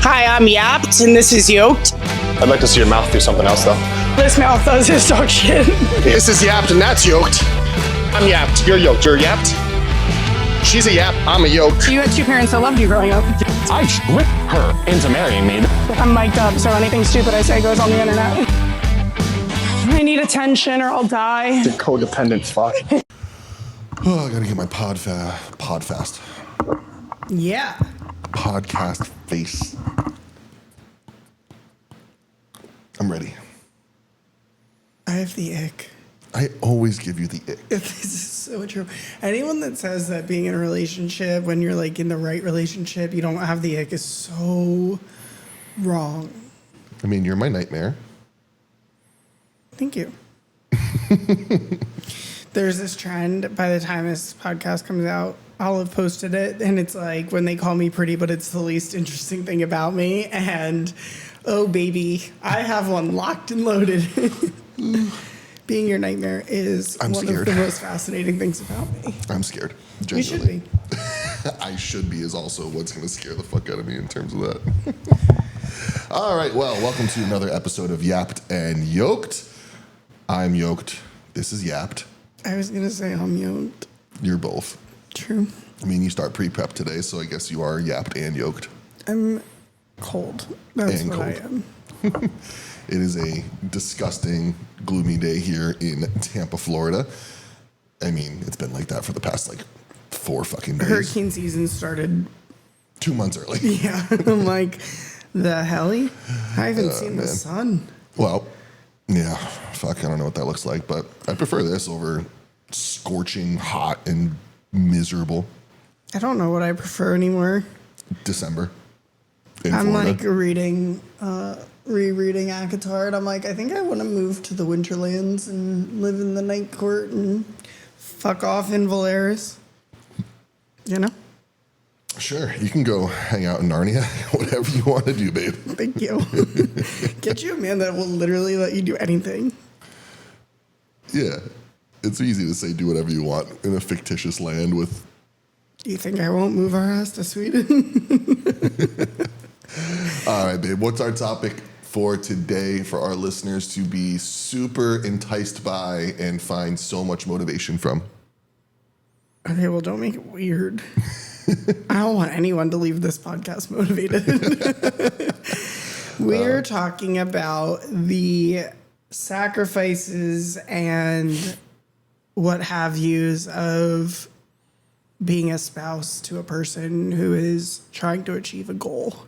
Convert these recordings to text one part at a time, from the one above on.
Hi, I'm Yapped, and this is Yoked. I'd like to see your mouth do something else, though. This mouth does his dog shit. This is Yapped, and that's Yoked. I'm Yapped. You're Yoked. You're Yapped. She's a Yap. I'm a Yoked. You had two parents that loved you growing up. I tricked her into marrying me. I'm mic'd up, so anything stupid I say goes on the internet. I need attention or I'll die. The codependent fuck. Oh, I gotta get my podfast. Yeah. Podcast face. I'm ready. I have the ick. I always give you the ick. This is so true. Anyone that says that being in a relationship, when you're like in the right relationship, you don't have the ick is so wrong. I mean, you're my nightmare. Thank you. There's this trend, by the time this podcast comes out, I'll have posted it, and it's like when they call me pretty, but it's the least interesting thing about me. And oh, baby, I have one locked and loaded. Being your nightmare is one of the most fascinating things about me. I'm scared. Genuinely. You should be. I should be is also what's going to scare the fuck out of me in terms of that. All right, well, welcome to another episode of Yapped and Yoked. I'm Yoked. This is Yapped. I was going to say I'm yoked. You're both. True. I mean, you start pre-prep today, so I guess you are Yapped and Yoked. I'm cold. That's And what I cold. am. It is a disgusting, gloomy day here in Tampa, Florida. I mean, it's been like that for the past, 4 fucking days. Hurricane season started. 2 months early. Yeah. I'm like, the hell? I haven't seen the sun. Well, yeah, fuck, I don't know what that looks like, but I prefer this over scorching, hot, and miserable I don't know what I prefer anymore. December in I'm Florida. rereading ACOTAR, and I'm like, I think I want to move to the Winterlands and live in the Night Court and fuck off in Valeris. You know? Sure, you can go hang out in Narnia, whatever you want to do, babe. Thank you. Get you a man that will literally let you do anything. Yeah, it's easy to say do whatever you want in a fictitious land with... Do you think I won't move our ass to Sweden? All right, babe, what's our topic for today for our listeners to be super enticed by and find so much motivation from? Okay, well, don't make it weird. I don't want anyone to leave this podcast motivated. We're talking about the sacrifices and what have yous of being a spouse to a person who is trying to achieve a goal.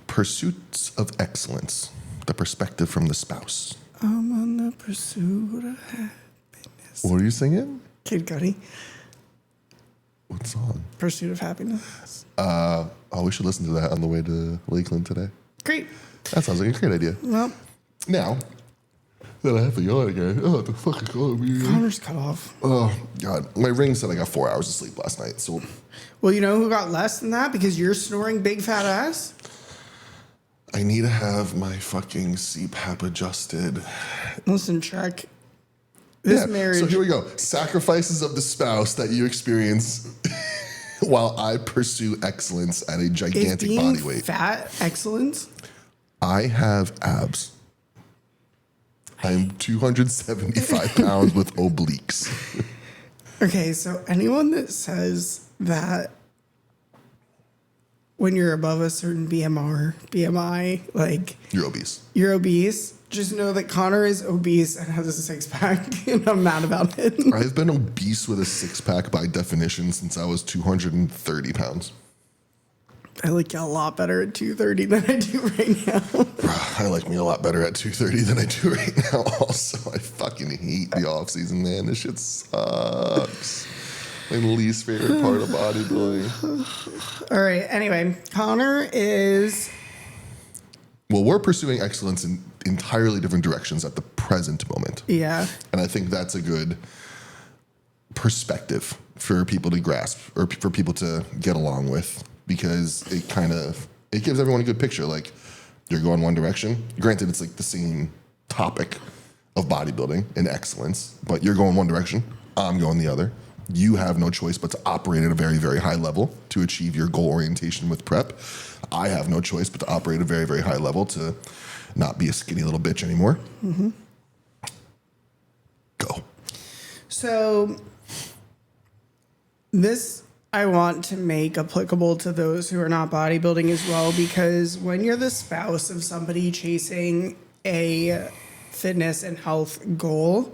Pursuits of excellence, the perspective from the spouse. I'm on the pursuit of happiness. What are you singing? Kid Cudi, What song? Pursuit of Happiness. We should listen to that on the way to Lakeland today. Great. That sounds like a great idea. Well, Now, that I have to yawn again. Oh, what the fuck is going on? Connor's cut off. Oh, God. My ring said I got 4 hours of sleep last night, so... Well, you know who got less than that because you're snoring big fat ass? I need to have my fucking CPAP adjusted. Listen, Shrek. This marriage. So here we go. Sacrifices of the spouse that you experience while I pursue excellence at a is gigantic being body weight. fat excellence? I have abs. I'm 275 pounds with obliques. Okay, so anyone that says that when you're above a certain BMI, You're obese. you're obese, just know that Connor is obese and has a six-pack, and I'm mad about it. I've been obese with a six-pack by definition since I was 230 pounds. I like you a lot better at 230 than I do right now. I like me a lot better at 230 than I do right now also. I fucking hate the off-season, man. This shit sucks. My least favorite part of bodybuilding. All right, anyway, Connor is... Well, we're pursuing excellence in entirely different directions at the present moment. Yeah. And I think that's a good perspective for people to grasp or for people to get along with, because it gives everyone a good picture. Like, you're going one direction. Granted, it's like the same topic of bodybuilding and excellence, but you're going one direction. I'm going the other. You have no choice but to operate at a very, very high level to achieve your goal orientation with prep. I have no choice but to operate at a very, very high level to not be a skinny little bitch anymore. Mm-hmm. Go. So this I want to make applicable to those who are not bodybuilding as well, because when you're the spouse of somebody chasing a fitness and health goal,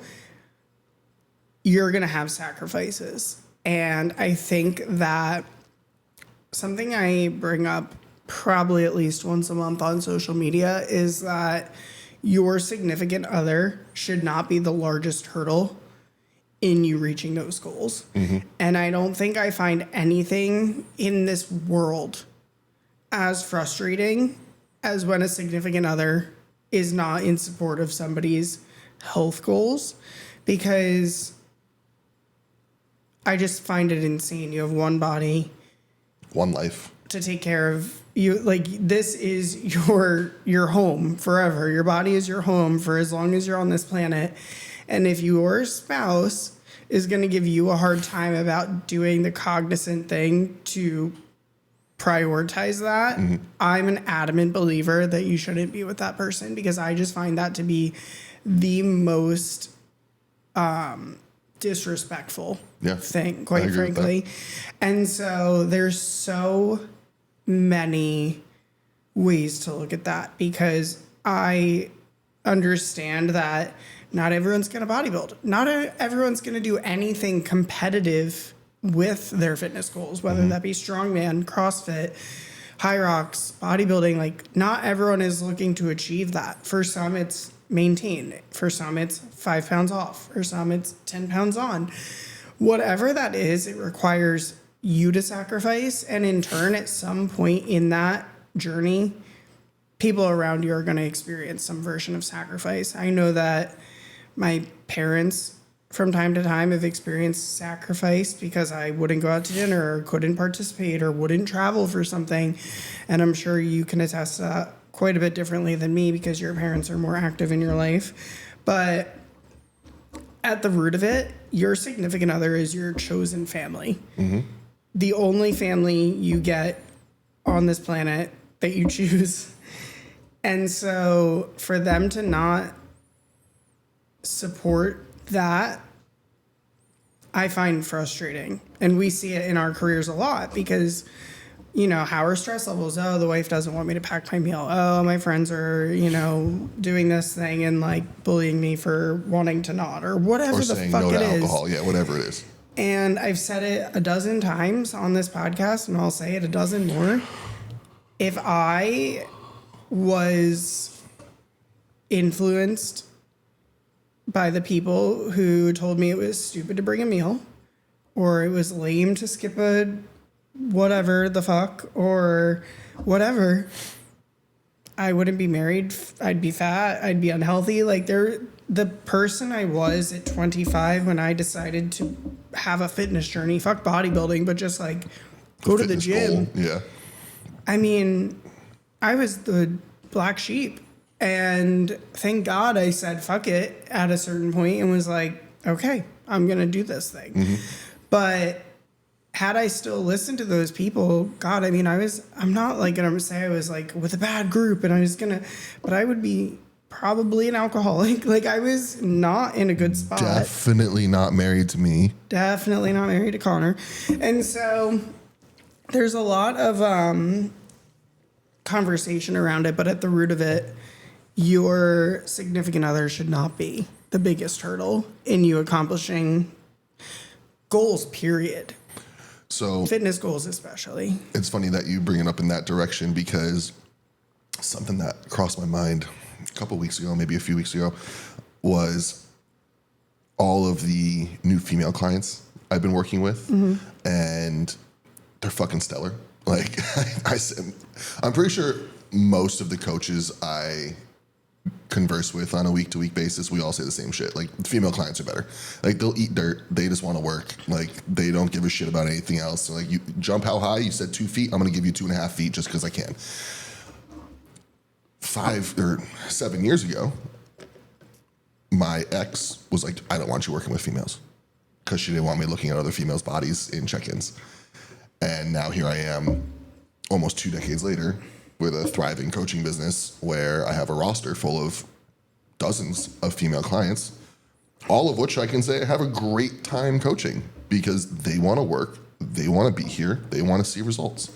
you're going to have sacrifices. And I think that something I bring up probably at least once a month on social media is that your significant other should not be the largest hurdle in you reaching those goals. Mm-hmm. And I don't think I find anything in this world as frustrating as when a significant other is not in support of somebody's health goals, because I just find it insane. You have one body, one life to take care of. You, like, this is your home forever. Your body is your home for as long as you're on this planet. And if your spouse is going to give you a hard time about doing the cognizant thing to prioritize that, mm-hmm. I'm an adamant believer that you shouldn't be with that person, because I just find that to be the most disrespectful thing, quite frankly. And so there's so many ways to look at that, because I understand that not everyone's going to bodybuild. Not everyone's going to do anything competitive with their fitness goals, whether mm-hmm. that be strongman, CrossFit, high rocks, bodybuilding. Like, not everyone is looking to achieve that. For some, it's maintain. For some, it's 5 pounds off. For some, it's 10 pounds on. Whatever that is, it requires you to sacrifice. And in turn, at some point in that journey, people around you are going to experience some version of sacrifice. I know that my parents from time to time have experienced sacrifice because I wouldn't go out to dinner or couldn't participate or wouldn't travel for something. And I'm sure you can attest to that quite a bit differently than me, because your parents are more active in your life. But at the root of it, your significant other is your chosen family. Mm-hmm. The only family you get on this planet that you choose. And so for them to not support that, I find frustrating. And we see it in our careers a lot, because, you know, how are stress levels? Oh, the wife doesn't want me to pack my meal. Oh, my friends are, you know, doing this thing and like bullying me for wanting to not, or whatever the fuck no it to is. Alcohol. Yeah, whatever it is. And I've said it a dozen times on this podcast, and I'll say it a dozen more. If I was influenced by the people who told me it was stupid to bring a meal, or it was lame to skip a whatever the fuck, or whatever, I wouldn't be married. I'd be fat. I'd be unhealthy. Like, the person I was at 25 when I decided to have a fitness journey, fuck bodybuilding, but just like go to the gym. Goal. Yeah. I mean, I was the black sheep. And thank God I said fuck it at a certain point and was like, okay, I'm going to do this thing. Mm-hmm. But had I still listened to those people, God, I mean, I'm not like going to say I was like with a bad group and I was going to, but I would be probably an alcoholic. Like, I was not in a good spot. Definitely not married to me. Definitely not married to Connor. And so there's a lot of conversation around it, but at the root of it, your significant other should not be the biggest hurdle in you accomplishing goals, period. So fitness goals especially. It's funny that you bring it up in that direction, because something that crossed my mind a couple weeks ago, maybe a few weeks ago, was all of the new female clients I've been working with, mm-hmm. and they're fucking stellar. Like, I'm pretty sure most of the coaches I converse with on a week-to-week basis, we all say the same shit. Like, female clients are better. Like, they'll eat dirt. They just want to work. Like, they don't give a shit about anything else. So, like, you jump how high? You said 2 feet. I'm going to give you 2.5 feet just because I can. 5 or 7 years ago, my ex was like, I don't want you working with females, because she didn't want me looking at other females' bodies in check-ins. And now here I am, almost 2 decades later, with a thriving coaching business where I have a roster full of dozens of female clients, all of which I can say I have a great time coaching because they want to work, they want to be here, they want to see results.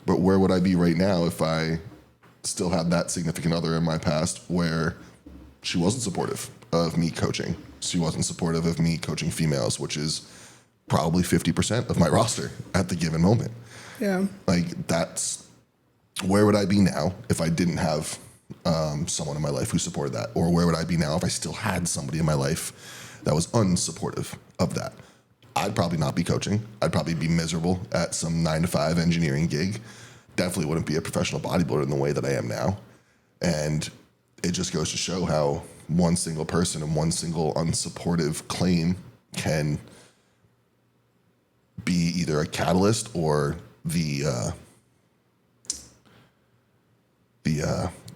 But where would I be right now if I still had that significant other in my past where she wasn't supportive of me coaching? She wasn't supportive of me coaching females, which is probably 50% of my roster at the given moment. Yeah. Like, that's where would I be now if I didn't have someone in my life who supported that? Or where would I be now if I still had somebody in my life that was unsupportive of that? I'd probably not be coaching. I'd probably be miserable at some 9-to-5 engineering gig. Definitely wouldn't be a professional bodybuilder in the way that I am now. And it just goes to show how one single person and one single unsupportive claim can be either a catalyst or the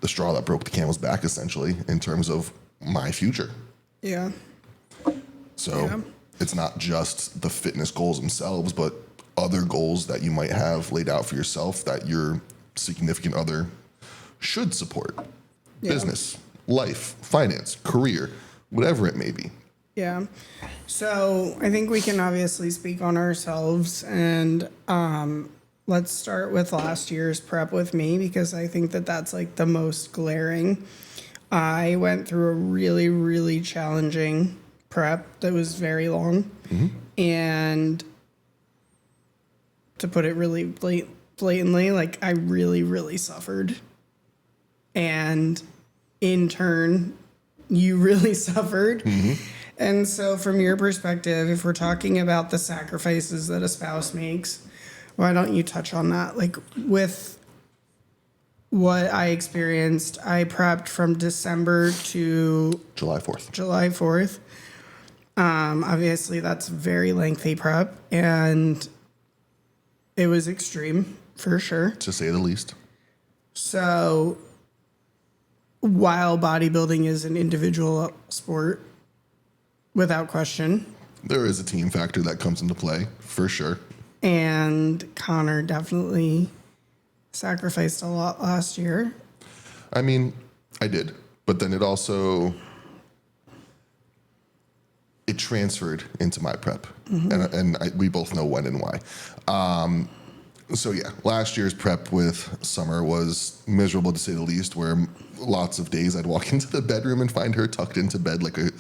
straw that broke the camel's back, essentially, in terms of my future. Yeah. So it's not just the fitness goals themselves, but other goals that you might have laid out for yourself that your significant other should support. Yeah. Business, life, finance, career, whatever it may be. Yeah. So I think we can obviously speak on ourselves, and let's start with last year's prep with me, because I think that that's like the most glaring. I went through a really, really challenging prep that was very long. Mm-hmm. And to put it really blatantly, like, I really, really suffered. And in turn, you really suffered. Mm-hmm. And so from your perspective, if we're talking about the sacrifices that a spouse makes, why don't you touch on that? Like, with what I experienced, I prepped from December to July 4th. July 4th. Obviously, that's very lengthy prep, and it was extreme for sure, to say the least. So while bodybuilding is an individual sport, without question, there is a team factor that comes into play, for sure. And Connor definitely sacrificed a lot last year. I mean, I did. But then it also, it transferred into my prep. Mm-hmm. We both know when and why. So yeah, last year's prep with Summer was miserable, to say the least, where lots of days I'd walk into the bedroom and find her tucked into bed like a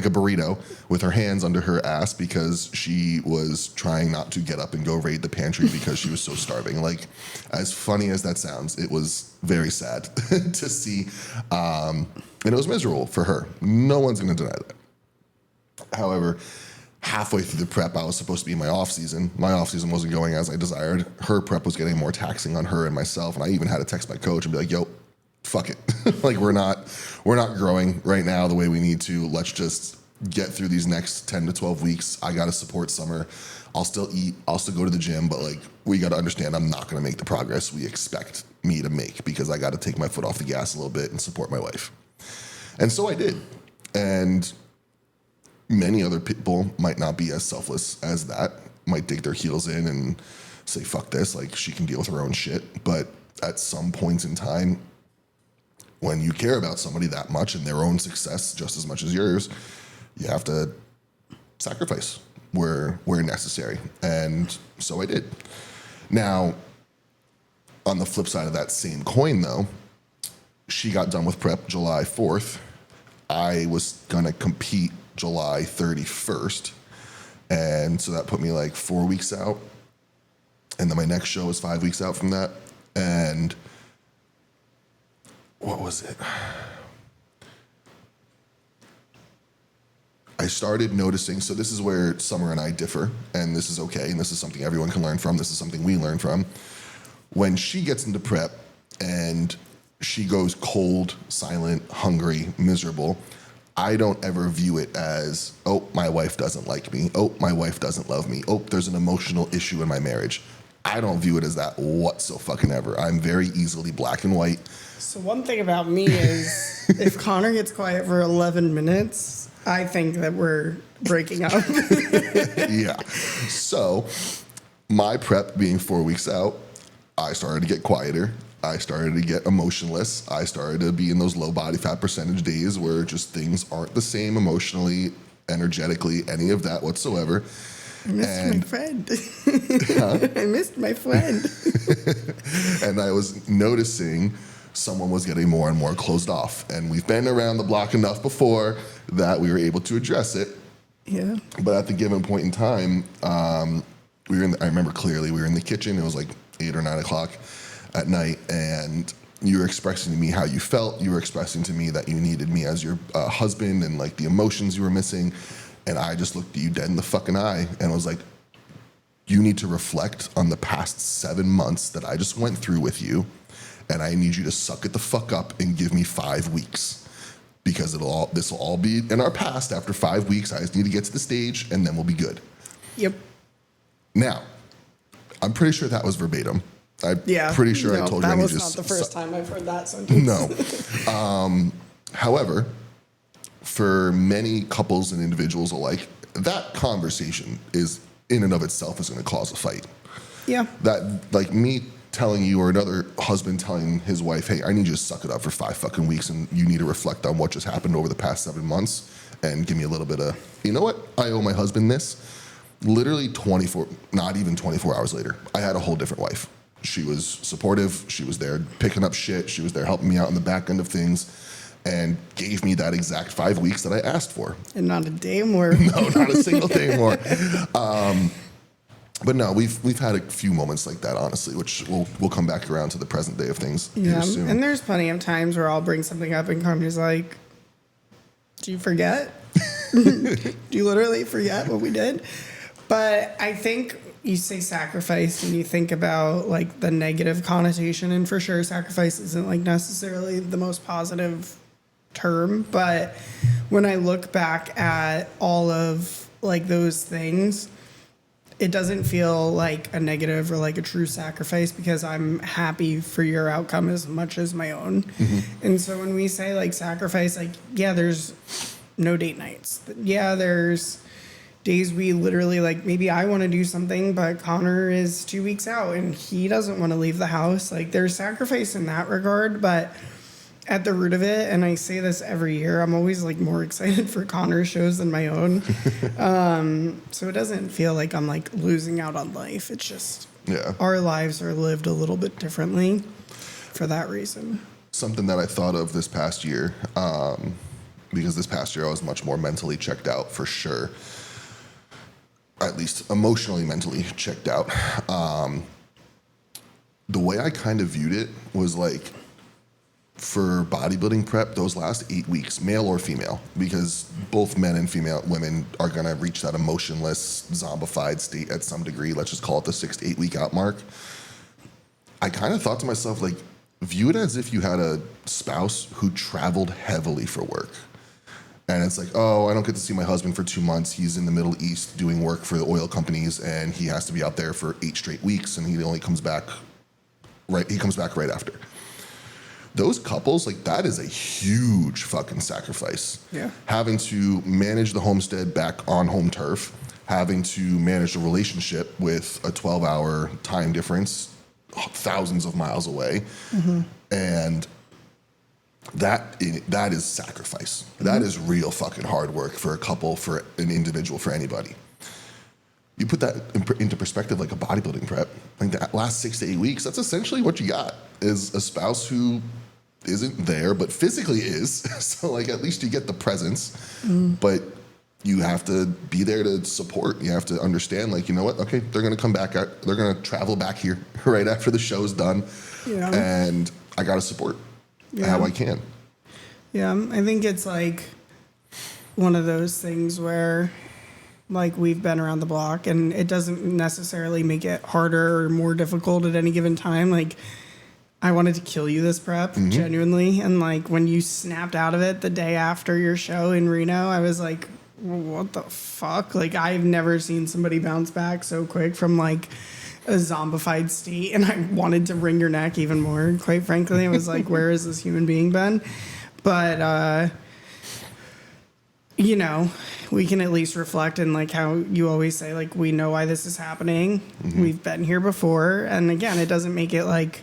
burrito with her hands under her ass because she was trying not to get up and go raid the pantry because she was so starving. Like, as funny as that sounds, it was very sad to see. And it was miserable for her. No one's going to deny that. However, halfway through the prep, I was supposed to be in my off season. My off season wasn't going as I desired. Her prep was getting more taxing on her and myself. And I even had to text my coach and be like, yo, fuck it. Like, we're not growing right now the way we need to. Let's just get through these next 10 to 12 weeks. I got to support Summer. I'll still eat. I'll still go to the gym. But, like, we got to understand I'm not going to make the progress we expect me to make because I got to take my foot off the gas a little bit and support my wife. And so I did. And many other people might not be as selfless as that, might dig their heels in and say, fuck this, like, she can deal with her own shit. But at some points in time, when you care about somebody that much and their own success just as much as yours, you have to sacrifice where necessary. And so I did. Now, on the flip side of that same coin, though, she got done with prep July 4th. I was going to compete July 31st. And so that put me like 4 weeks out. And then my next show was 5 weeks out from that. And what was it? I started noticing, so this is where Summer and I differ, and this is okay, and this is something everyone can learn from. This is something we learn from. When she gets into prep and she goes cold, silent, hungry, miserable, I don't ever view it as, oh, my wife doesn't like me. Oh, my wife doesn't love me. Oh, there's an emotional issue in my marriage. I don't view it as that whatsoever. I'm very easily black and white. So one thing about me is if Connor gets quiet for 11 minutes, I think that we're breaking up. Yeah. So my prep being 4 weeks out, I started to get quieter. I started to get emotionless. I started to be in those low body fat percentage days where just things aren't the same emotionally, energetically, any of that whatsoever. I missed my friend. I missed my friend. And I was noticing someone was getting more and more closed off. And we've been around the block enough before that we were able to address it. Yeah. But at the given point in time, I remember clearly we were in the kitchen. It was like 8 or 9 o'clock at night. And you were expressing to me how you felt. You were expressing to me that you needed me as your husband and like the emotions you were missing. And I just looked at you dead in the fucking eye and was like, you need to reflect on the past 7 months that I just went through with you. And I need you to suck it the fuck up and give me 5 weeks. Because this will all be in our past after 5 weeks. I just need to get to the stage and then we'll be good. Yep. Now, I'm pretty sure that was verbatim. I'm pretty sure I told you I need to That was not the first time I've heard that sentence. No. However, for many couples and individuals alike, that conversation is in and of itself is going to cause a fight. Yeah. That, like me telling you or another husband telling his wife, hey, I need you to suck it up for 5 fucking weeks and you need to reflect on what just happened over the past 7 months and give me a little bit of, you know what? I owe my husband this. Literally not even 24 hours later, I had a whole different wife. She was supportive. She was there picking up shit. She was there helping me out on the back end of things and gave me that exact 5 weeks that I asked for. And not a day more. No, not a single day more. But no, we've had a few moments like that, honestly, which we'll come back around to the present day of things here soon. And there's plenty of times where I'll bring something up and Carmen's like, do you forget? Do you literally forget what we did? But I think you say sacrifice and you think about like the negative connotation, and for sure sacrifice isn't like necessarily the most positive term, but when I look back at all of like those things, it doesn't feel like a negative or like a true sacrifice because I'm happy for your outcome as much as my own. Mm-hmm. And so when we say like sacrifice, like, yeah, there's no date nights. Yeah, there's days we literally like, maybe I want to do something, but Connor is 2 weeks out and he doesn't want to leave the house. Like there's sacrifice in that regard, but at the root of it, and I say this every year, I'm always like more excited for Connor's shows than my own. So it doesn't feel like I'm like losing out on life. It's just our lives are lived a little bit differently for that reason. Something that I thought of this past year, because this past year I was much more mentally checked out for sure. At least emotionally, mentally checked out. The way I kind of viewed it was like, for bodybuilding prep, those last 8 weeks, male or female, because both men and female women are going to reach that emotionless, zombified state at some degree. Let's just call it the 6 to 8 week out mark. I kind of thought to myself, like, view it as if you had a spouse who traveled heavily for work. And it's like, oh, I don't get to see my husband for 2 months. He's in the Middle East doing work for the oil companies, and he has to be out there for 8 straight weeks, and he only comes back right after. Those couples, like, that is a huge fucking sacrifice. Yeah. Having to manage the homestead back on home turf, having to manage the relationship with a 12-hour time difference, thousands of miles away. Mm-hmm. And that is sacrifice. Mm-hmm. That is real fucking hard work for a couple, for an individual, for anybody. You put that into perspective, like a bodybuilding prep, like that last 6 to 8 weeks, that's essentially what you got, is a spouse who isn't there, but physically is. So like at least you get the presence, but you have to be there to support. You have to understand, like, you know what? Okay, they're going to come back. They're going to travel back here right after the show's done. Yeah. And I got to support how I can. Yeah, I think it's like one of those things where like we've been around the block and it doesn't necessarily make it harder or more difficult at any given time. Like I wanted to kill you this prep, genuinely. And like when you snapped out of it the day after your show in Reno, I was like, what the fuck? Like I've never seen somebody bounce back so quick from like a zombified state, and I wanted to wring your neck even more. Quite frankly, I was like, where has this human being been? But you know, we can at least reflect, and like how you always say, like, we know why this is happening. We've been here before. And again, it doesn't make it like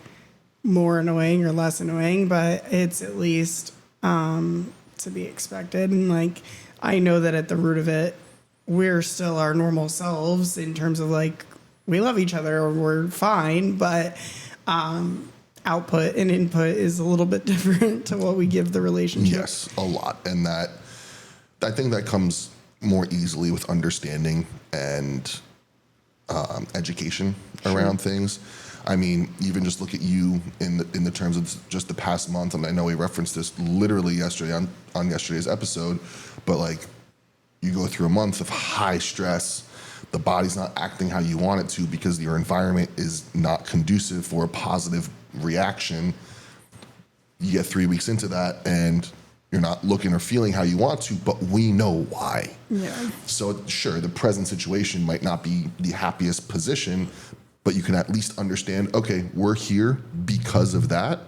more annoying or less annoying, but it's at least to be expected. And like, I know that at the root of it, we're still our normal selves in terms of like, we love each other or we're fine, but output and input is a little bit different to what we give the relationship. Yes, a lot. And that, I think that comes more easily with understanding and education around things. I mean, even just look at you in the terms of just the past month, and I know we referenced this literally yesterday on yesterday's episode, but like, you go through a month of high stress, the body's not acting how you want it to because your environment is not conducive for a positive reaction. You get 3 weeks into that and you're not looking or feeling how you want to, but we know why. Yeah. So sure, the present situation might not be the happiest position, but you can at least understand, okay, we're here because of that.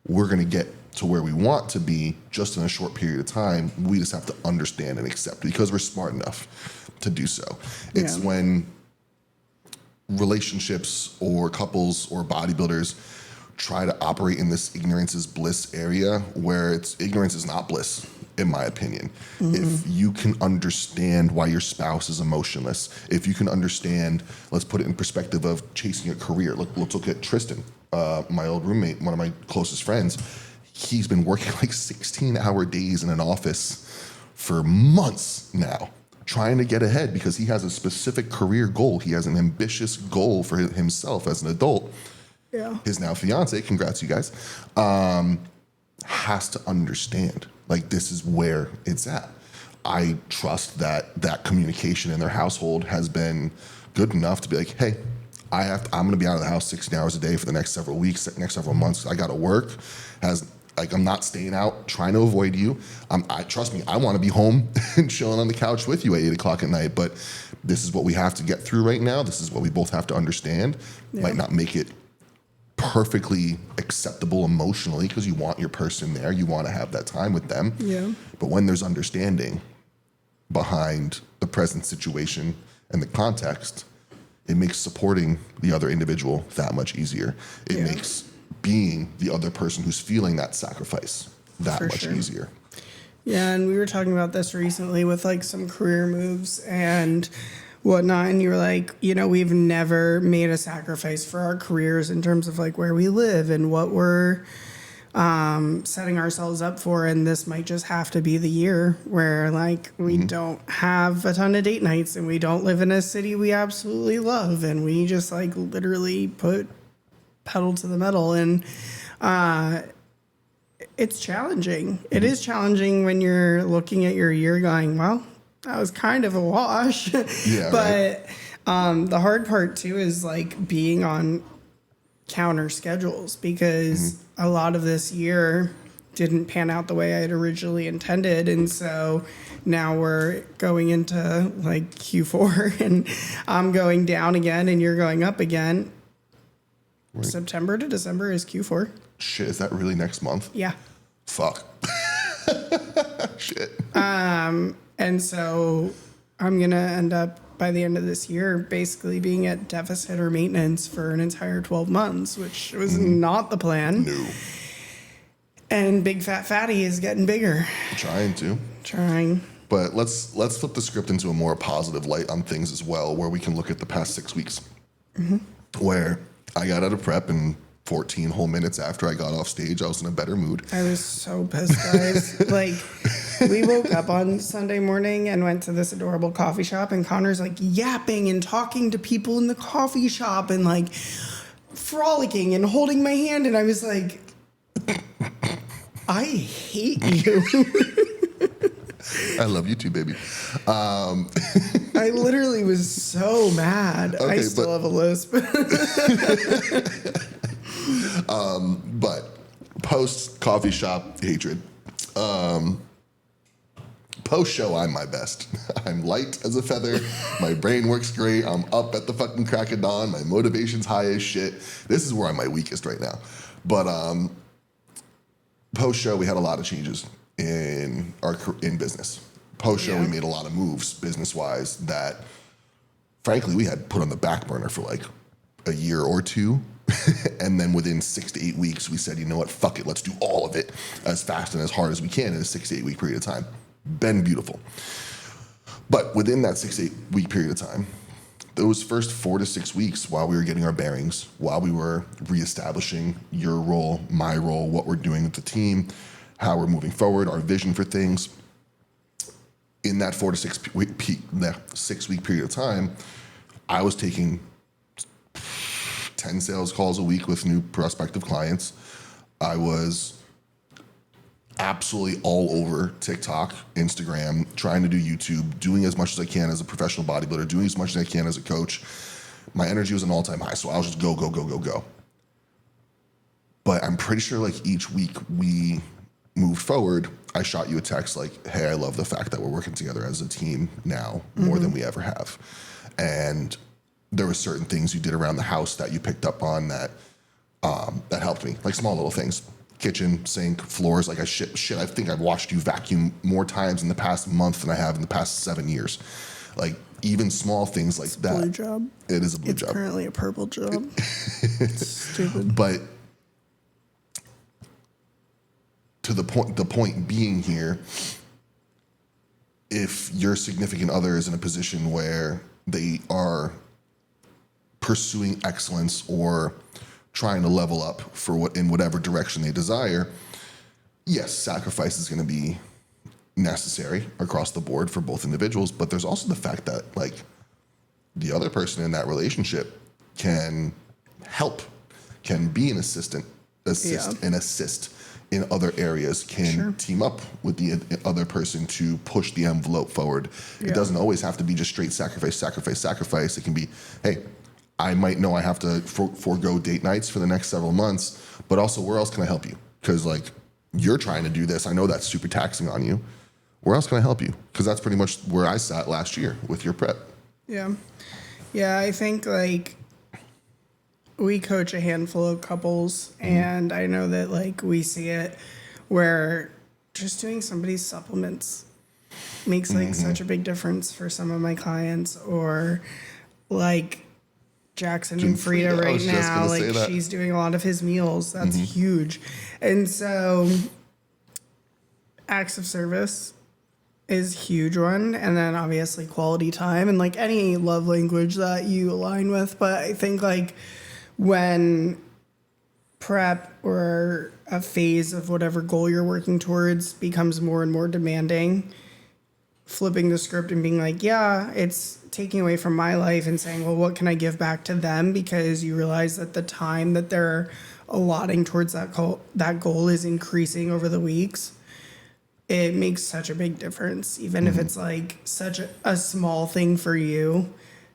We're going to get to where we want to be just in a short period of time. We just have to understand and accept because we're smart enough to do so. It's when relationships or couples or bodybuilders try to operate in this ignorance is bliss area where ignorance is not bliss, in my opinion. If you can understand why your spouse is emotionless, if you can understand, let's put it in perspective of chasing a career. Let's look at Tristan, my old roommate, one of my closest friends. He's been working like 16-hour days in an office for months now, trying to get ahead because he has a specific career goal. He has an ambitious goal for himself as an adult. Yeah. His now fiance, congrats you guys, has to understand, like, this is where it's at. I trust that communication in their household has been good enough to be like, hey, I'm going to be out of the house 16 hours a day for the next several weeks, next several months. I got to work. I'm not staying out trying to avoid you. Trust me, I want to be home and chilling on the couch with you at 8 o'clock at night, but this is what we have to get through right now. This is what we both have to understand. Might not make it perfectly acceptable emotionally because you want your person there. You want to have that time with them. Yeah. But when there's understanding behind the present situation and the context, it makes supporting the other individual that much easier. It makes being the other person who's feeling that sacrifice that much easier. Yeah, and we were talking about this recently with like some career moves and whatnot, and you were like, we've never made a sacrifice for our careers in terms of like where we live and what we're setting ourselves up for, and this might just have to be the year where like we don't have a ton of date nights and we don't live in a city we absolutely love and we just like literally put pedal to the metal. And it's challenging. It is challenging when you're looking at your year going, well, that was kind of a wash. But the hard part too is like being on counter schedules because a lot of this year didn't pan out the way I had originally intended. And so now we're going into like Q4 and I'm going down again and you're going up again. Right. September to December is Q4. Shit, is that really next month? Yeah. Fuck. Shit. And so I'm going to end up by the end of this year basically being at deficit or maintenance for an entire 12 months, which was not the plan. No. And Big Fat Fatty is getting bigger. Trying. But let's flip the script into a more positive light on things as well, where we can look at the past 6 weeks. Where I got out of prep and 14 whole minutes after I got off stage, I was in a better mood. I was so pissed, guys. Like, we woke up on Sunday morning and went to this adorable coffee shop, and Connor's like yapping and talking to people in the coffee shop and like frolicking and holding my hand. And I was like, I hate you. I love you too, baby. I literally was so mad. Okay, I still have a lisp. But post coffee shop hatred. Post show, I'm my best. I'm light as a feather. My brain works great. I'm up at the fucking crack of dawn. My motivation's high as shit. This is where I'm my weakest right now. But post show, we had a lot of changes in business. Post show, we made a lot of moves business wise that, frankly, we had put on the back burner for like a year or two And then within 6 to 8 weeks, we said, you know what, fuck it, let's do all of it as fast and as hard as we can in a 6 to 8 week period of time. Been beautiful. But within that 6 to 8 week period of time, those first 4 to 6 weeks, while we were getting our bearings, while we were reestablishing your role, my role, what we're doing with the team, how we're moving forward, our vision for things, in that 4 to 6 week period of time, I was taking 10 sales calls a week with new prospective clients. I was absolutely all over TikTok, Instagram, trying to do YouTube, doing as much as I can as a professional bodybuilder, doing as much as I can as a coach. My energy was an all-time high, so I was just go, go, go, go, go. But I'm pretty sure like each week we moved forward, I shot you a text like, hey, I love the fact that we're working together as a team now more than we ever have. And there were certain things you did around the house that you picked up on that that helped me, like small little things. Kitchen, sink, floors, like I think I've watched you vacuum more times in the past month than I have in the past 7 years. Like even small things like that. Blue job. It is a blue job. It's currently a purple job. It's stupid. But to the point being here, if your significant other is in a position where they are pursuing excellence or trying to level up in whatever direction they desire, yes, sacrifice is going to be necessary across the board for both individuals. But there's also the fact that like the other person in that relationship can help, can be an assist in other areas, can team up with the other person to push the envelope forward. It doesn't always have to be just straight sacrifice. It can be, hey, I might know I have to forego date nights for the next several months, but also where else can I help you? Because like you're trying to do this. I know that's super taxing on you. Where else can I help you? Because that's pretty much where I sat last year with your prep. Yeah. Yeah, I think like we coach a handful of couples, and I know that like we see it where just doing somebody's supplements makes like such a big difference for some of my clients, or like Jackson and Frida right now, like she's doing a lot of his meals. That's huge. And so acts of service is a huge one. And then obviously quality time and like any love language that you align with. But I think like when prep or a phase of whatever goal you're working towards becomes more and more demanding, flipping the script and being like, yeah, it's taking away from my life and saying, well, what can I give back to them? Because you realize that the time that they're allotting towards that goal is increasing over the weeks. It makes such a big difference. Even if it's like such a small thing for you,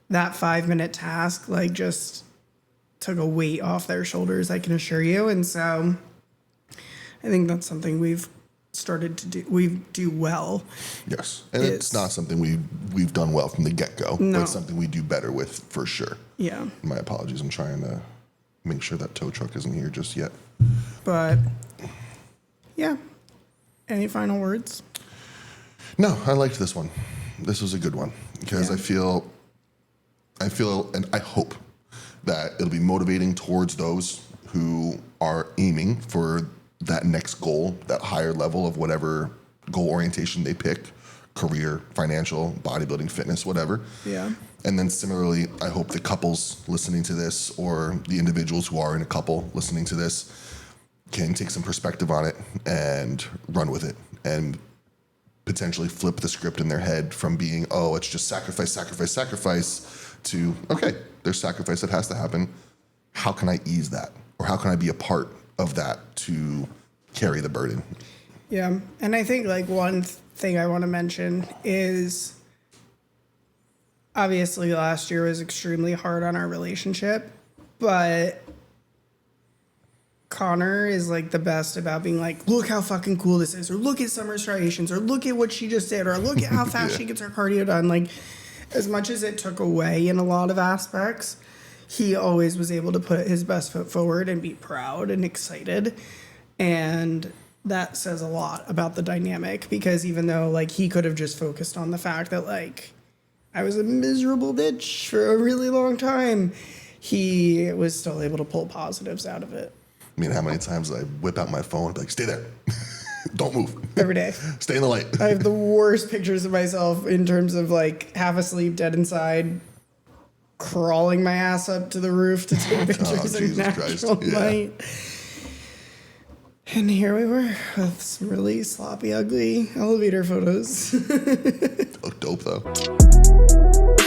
that 5-minute task, like just took a weight off their shoulders, I can assure you. And so I think that's something we've started to do. We do well. Yes. And it's not something we've done well from the get-go, but it's something we do better with for sure. Yeah. My apologies. I'm trying to make sure that tow truck isn't here just yet. But yeah. Any final words? No, I liked this one. This was a good one because I feel and I hope that it'll be motivating towards those who are aiming for that next goal, that higher level of whatever goal orientation they pick, career, financial, bodybuilding, fitness, whatever. Yeah. And then similarly, I hope the couples listening to this or the individuals who are in a couple listening to this can take some perspective on it and run with it and potentially flip the script in their head from being, oh, it's just sacrifice to, okay, there's sacrifice that has to happen. How can I ease that? Or how can I be a part of that to carry the burden? Yeah. And I think like one thing I want to mention is obviously last year was extremely hard on our relationship, but Connor is like the best about being like, look how fucking cool this is, or look at summer striations, or look at what she just did, or look at how fast she gets her cardio done. Like, as much as it took away in a lot of aspects, he always was able to put his best foot forward and be proud and excited. And that says a lot about the dynamic, because even though like he could have just focused on the fact that like I was a miserable bitch for a really long time, he was still able to pull positives out of it I mean, how many times I whip out my phone and be like, stay there. Don't move. every day. Stay in the light. I have the worst pictures of myself in terms of like half asleep, dead inside, crawling my ass up to the roof to take pictures in Jesus natural Christ. Yeah. light. And here we were with some really sloppy, ugly elevator photos. Look dope, though.